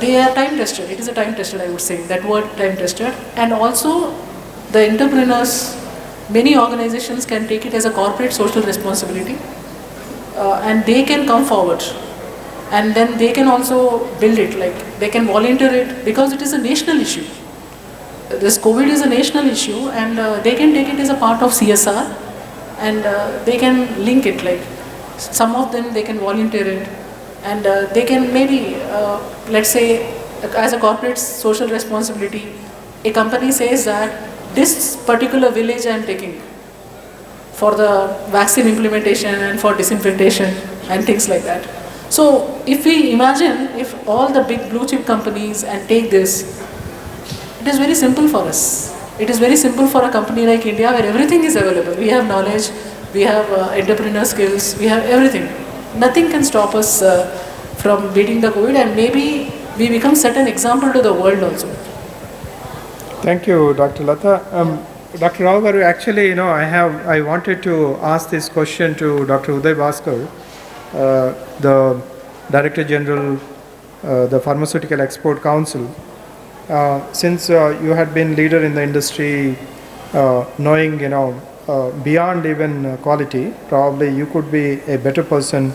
they are time tested. It is a time tested, I would say, that word time tested. And also the entrepreneurs, many organizations can take it as a corporate social responsibility, and they can come forward, and then they can also build it, like they can volunteer it, because it is a national issue. This COVID is a national issue, and they can take it as a part of CSR, and they can link it, like some of them they can volunteer it, and they can maybe, let's say, as a corporate social responsibility, a company says that this particular village I am taking for the vaccine implementation and for disinfectation and things like that. So if we imagine if all the big blue chip companies and take this, it is very simple for us. It is very simple for a company like India where everything is available. We have knowledge, we have entrepreneur skills, we have everything. Nothing can stop us from beating the COVID, and maybe we become set an example to the world also. Thank you, Dr. Lata. Dr. Rao Garu, actually, I wanted to ask this question to Dr. Uday Bhaskar. the Director General, the Pharmaceutical Export Council. Since you had been leader in the industry, knowing beyond even quality, probably you could be a better person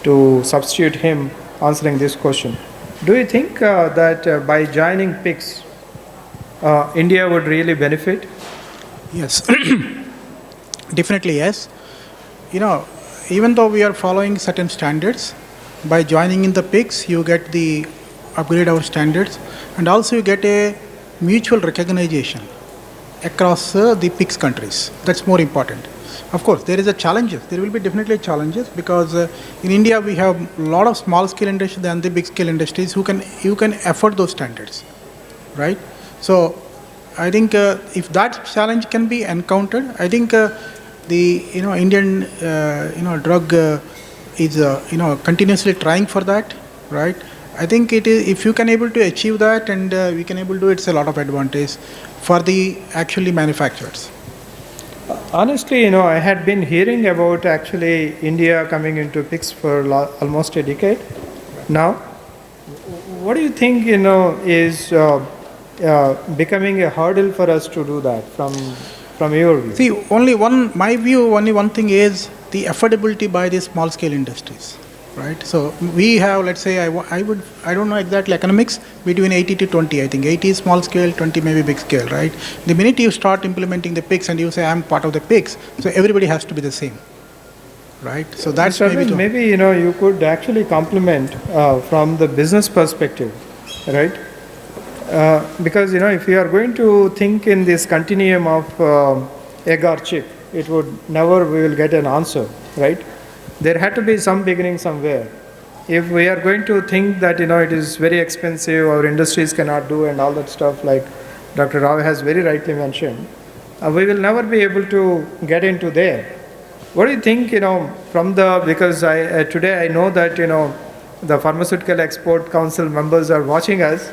to substitute him answering this question. Do you think that by joining PICS, India would really benefit? Yes, definitely yes. Even though we are following certain standards, by joining in the PICS, you get the upgrade our standards, and also you get a mutual recognition across the PICS countries. That's more important. Of course, there is a challenges. There will be definitely challenges because in India we have a lot of small scale industries and the big scale industries who can afford those standards, right? So I think if that challenge can be encountered, I think the Indian drug is continuously trying for that, right? I think it is, if you can able to achieve that and we can able to do, it's a lot of advantage for the actually manufacturers. Honestly, I had been hearing about actually India coming into PICS for almost a decade now. What do you think, is becoming a hurdle for us to do that from your view? See, only one thing is the affordability by the small scale industries, right? So we have, let's say, I don't know exactly economics, between 80 to 20, I think 80 is small scale, 20 maybe big scale, right? The minute you start implementing the PICS and you say I'm part of the PICS, so everybody has to be the same, right? So that's maybe you could actually complement from the business perspective, right? Because if you are going to think in this continuum of egg or chip, we will get an answer, right? There had to be some beginning somewhere. If we are going to think that it is very expensive, our industries cannot do and all that stuff, like Dr. Rao has very rightly mentioned, we will never be able to get into there. What do you think? Because today I know that the Pharmaceutical Export Council members are watching us,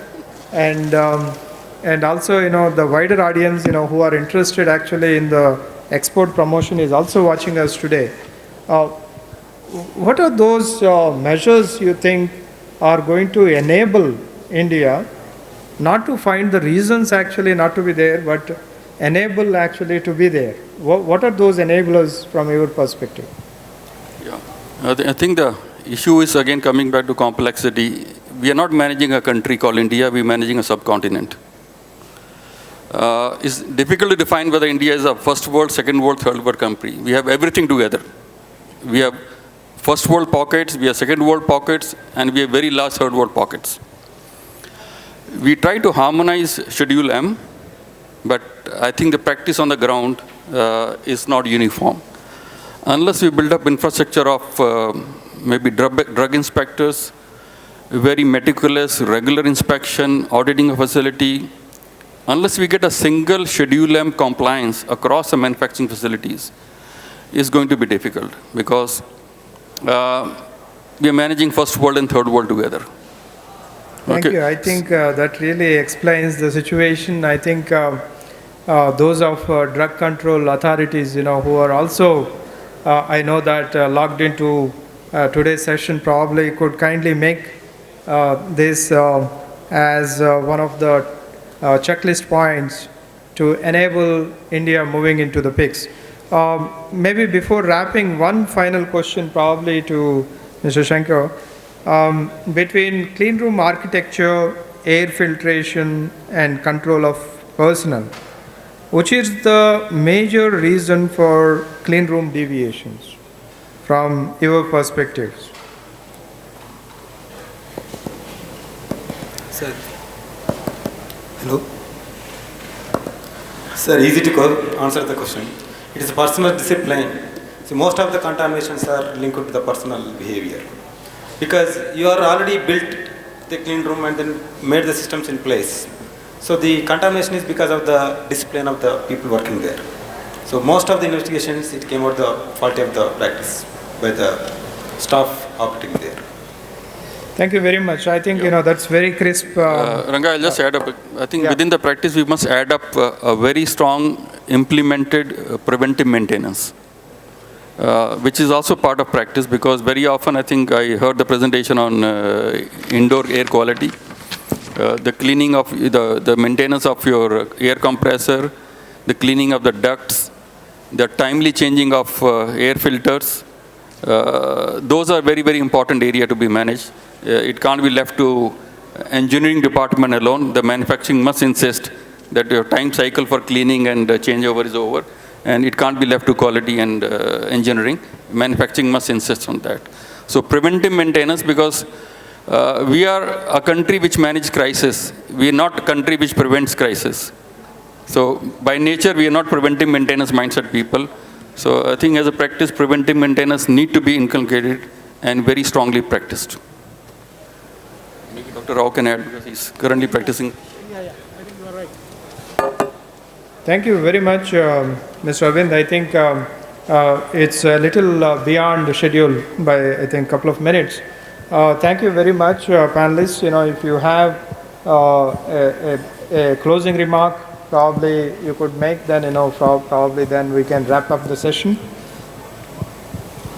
and also the wider audience who are interested actually in the export promotion is also watching us today. What are those measures you think are going to enable India not to find the reasons actually not to be there, but enable actually to be there? What are those enablers from your perspective? Yeah, I think the issue is again coming back to complexity. We are not managing a country called India, we are managing a subcontinent. It's difficult to define whether India is a first world, second world, third world country. We have everything together. We have first world pockets, we have second world pockets, and we have very large third world pockets. We try to harmonize Schedule M, but I think the practice on the ground is not uniform. Unless we build up infrastructure of maybe drug inspectors, very meticulous, regular inspection, auditing a facility, unless we get a single Schedule M compliance across the manufacturing facilities, is going to be difficult because we are managing first world and third world together. Thank you. I think that really explains the situation. I think those of drug control authorities, who are also, I know that logged into today's session, probably could kindly make this as one of the checklist points to enable India moving into the PICS. Maybe before wrapping, one final question probably to Mr. Shankar. Between clean room architecture, air filtration, and control of personnel, which is the major reason for clean room deviations from your perspectives? Sir, hello. Sir, easy to answer the question. It is a personal discipline. See, most of the contaminations are linked to the personal behavior. Because you are already built the clean room and then made the systems in place. So the contamination is because of the discipline of the people working there. So most of the investigations, it came out the fault of the practice by the staff operating there. Thank you very much. I think that's very crisp. Ranga, I'll just add up. I think within the practice, we must add up a very strong implemented preventive maintenance. which is also part of practice, because very often I think I heard the presentation on indoor air quality, the cleaning of the maintenance of your air compressor, the cleaning of the ducts, the timely changing of air filters. Those are very, very important area to be managed. It can't be left to engineering department alone. The manufacturing must insist that your time cycle for cleaning and changeover is over, and it can't be left to quality and engineering. Manufacturing must insist on that. So preventive maintenance, because we are a country which manages crisis. We are not a country which prevents crisis. So by nature, we are not preventive maintenance mindset people. So I think as a practice, preventive maintenance need to be inculcated and very strongly practiced. Maybe Dr. Rao can add, because he's currently practicing. Thank you very much, Mr. Arvind. I think it's a little beyond the schedule by, I think, a couple of minutes. Thank you very much, panelists. If you have a closing remark, probably you could make, then, probably then we can wrap up the session.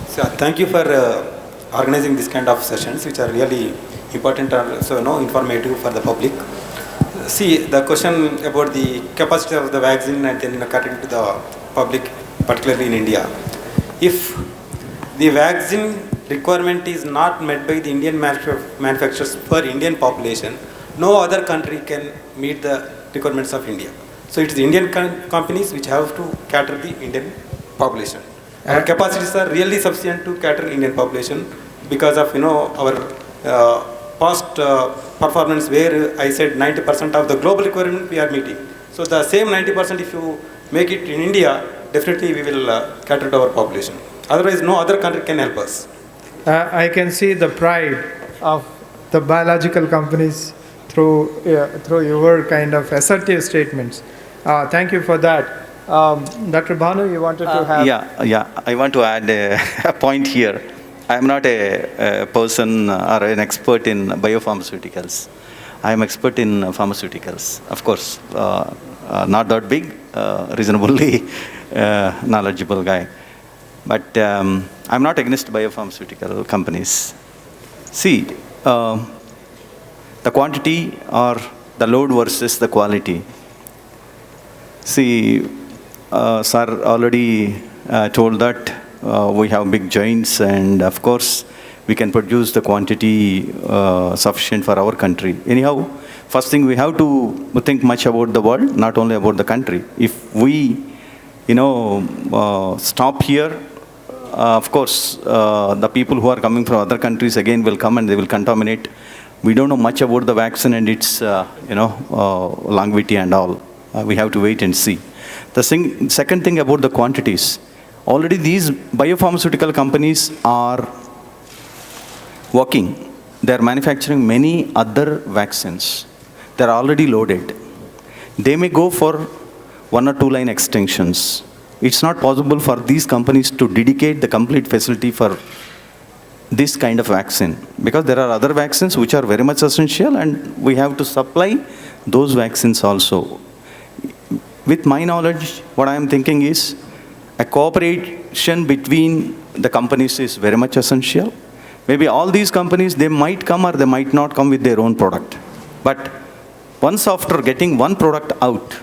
So, thank you for organizing this kind of sessions, which are really important and so informative for the public. See, the question about the capacity of the vaccine and then cutting to the public, particularly in India. If the vaccine requirement is not met by the Indian manufacturers for Indian population, no other country can meet the requirements of India. So it's the Indian companies which have to cater the Indian population. Our capacities are really sufficient to cater Indian population because of our past performance, where I said 90% of the global requirement we are meeting. So the same 90%, if you make it in India, definitely we will cater to our population. Otherwise, no other country can help us. I can see the pride of the biological companies through your kind of assertive statements. Thank you for that. Dr. Bhanu, you wanted to have... Yeah. I want to add a point here. I am not a person or an expert in biopharmaceuticals. I am expert in pharmaceuticals. Of course, not that big, reasonably knowledgeable guy. But I'm not against biopharmaceutical companies. See, the quantity or the load versus the quality. See, sir already told that we have big giants, and of course we can produce the quantity sufficient for our country. Anyhow, first thing, we have to think much about the world, not only about the country. If we stop here, of course the people who are coming from other countries again will come and they will contaminate. We don't know much about the vaccine and its longevity and all. We have to wait and see. The second thing about the quantities. Already these biopharmaceutical companies are working. They are manufacturing many other vaccines. They are already loaded. They may go for 1 or 2 line extensions. It's not possible for these companies to dedicate the complete facility for this kind of vaccine, because there are other vaccines which are very much essential, and we have to supply those vaccines also. With my knowledge, what I am thinking is a cooperation between the companies is very much essential. Maybe all these companies, they might come or they might not come with their own product. But once after getting one product out,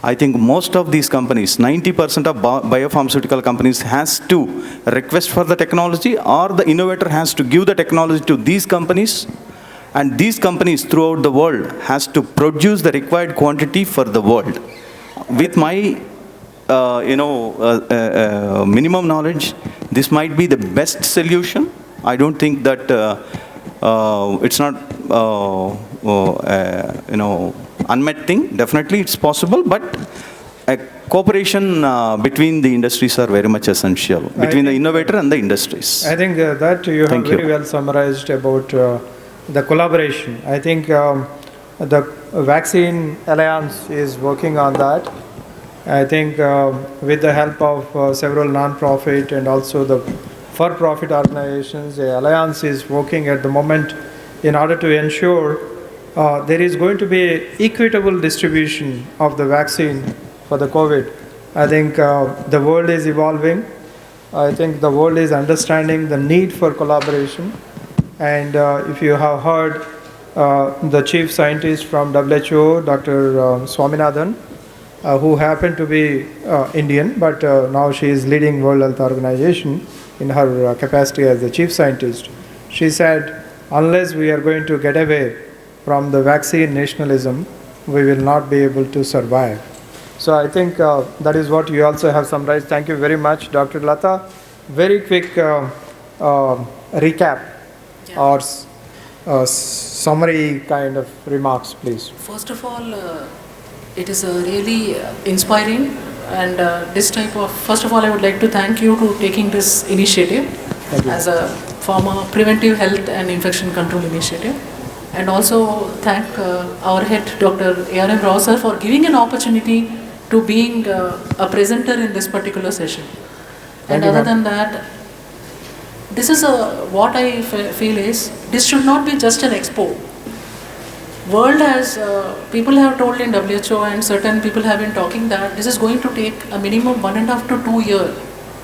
I think most of these companies, 90% of biopharmaceutical companies has to request for the technology, or the innovator has to give the technology to these companies, and these companies throughout the world has to produce the required quantity for the world. With my minimum knowledge, this might be the best solution. I don't think that it's not unmet thing. Definitely it's possible, but a cooperation between the industries are very much essential, between the innovator and the industries. I think that you have very well summarized about the collaboration. I think the Vaccine Alliance is working on that. I think with the help of several non-profit and also the for-profit organizations, the Alliance is working at the moment in order to ensure there is going to be equitable distribution of the vaccine for the COVID. I think the world is evolving. I think the world is understanding the need for collaboration. And if you have heard the chief scientist from WHO, Dr. Swaminathan, who happened to be Indian, but now she is leading World Health Organization in her capacity as the chief scientist. She said, unless we are going to get away from the vaccine nationalism, we will not be able to survive. So I think that is what you also have summarized. Thank you very much, Dr. Lata. Very quick recap or summary kind of remarks, please. First of all, it is really inspiring, and this type of, first of all, I would like to thank you to taking this initiative as a former preventive health and infection control initiative, and also thank our head Dr. A.R.M. Rao sir for giving an opportunity to being a presenter in this particular session. And other than that, this is what I feel is, this should not be just an expo. World has, people have told in WHO and certain people have been talking that this is going to take a minimum 1.5 to 2 year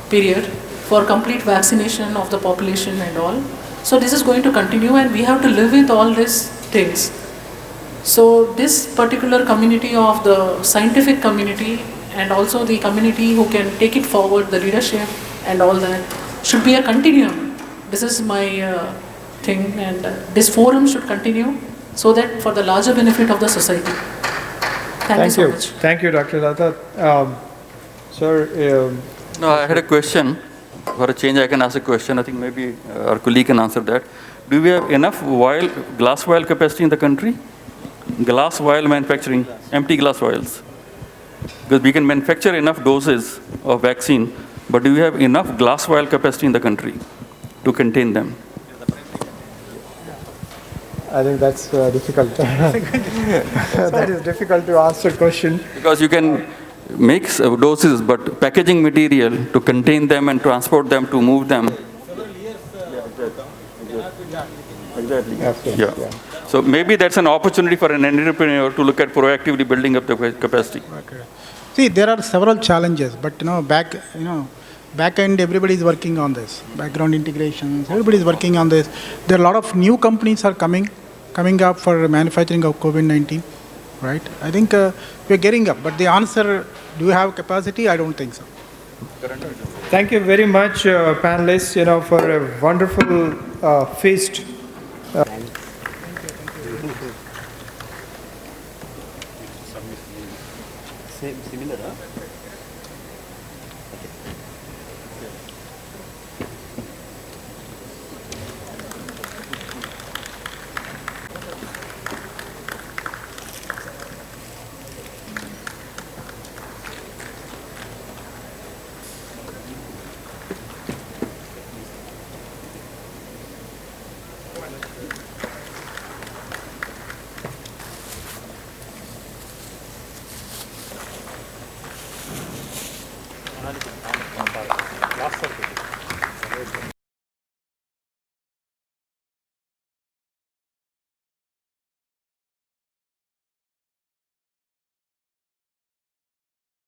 period for complete vaccination of the population and all. So this is going to continue, and we have to live with all these things. So this particular community of the scientific community and also the community who can take it forward, the leadership and all that, should be a continuum. This is my thing, and this forum should continue so that for the larger benefit of the society. Thank you so much. Thank you, Dr. Lata. Sir, No, I had a question. For a change, I can ask a question. I think maybe our colleague can answer that. Do we have enough glass vial capacity in the country? Glass vial manufacturing, empty glass vials. Because we can manufacture enough doses of vaccine, but do we have enough glass vial capacity in the country to contain them? I think that's difficult. That is difficult to answer question. Because you can make doses, but packaging material to contain them and transport them, to move them. Exactly. Yeah. So maybe that's an opportunity for an entrepreneur to look at proactively building up the capacity. Okay. See, there are several challenges, but back end, everybody is working on this. Background integrations, everybody is working on this. There are a lot of new companies are coming up for manufacturing of COVID-19, right? I think we're getting up, but the answer, do you have capacity? I don't think so. Thank you very much, panelists, for a wonderful feast. Similar, huh?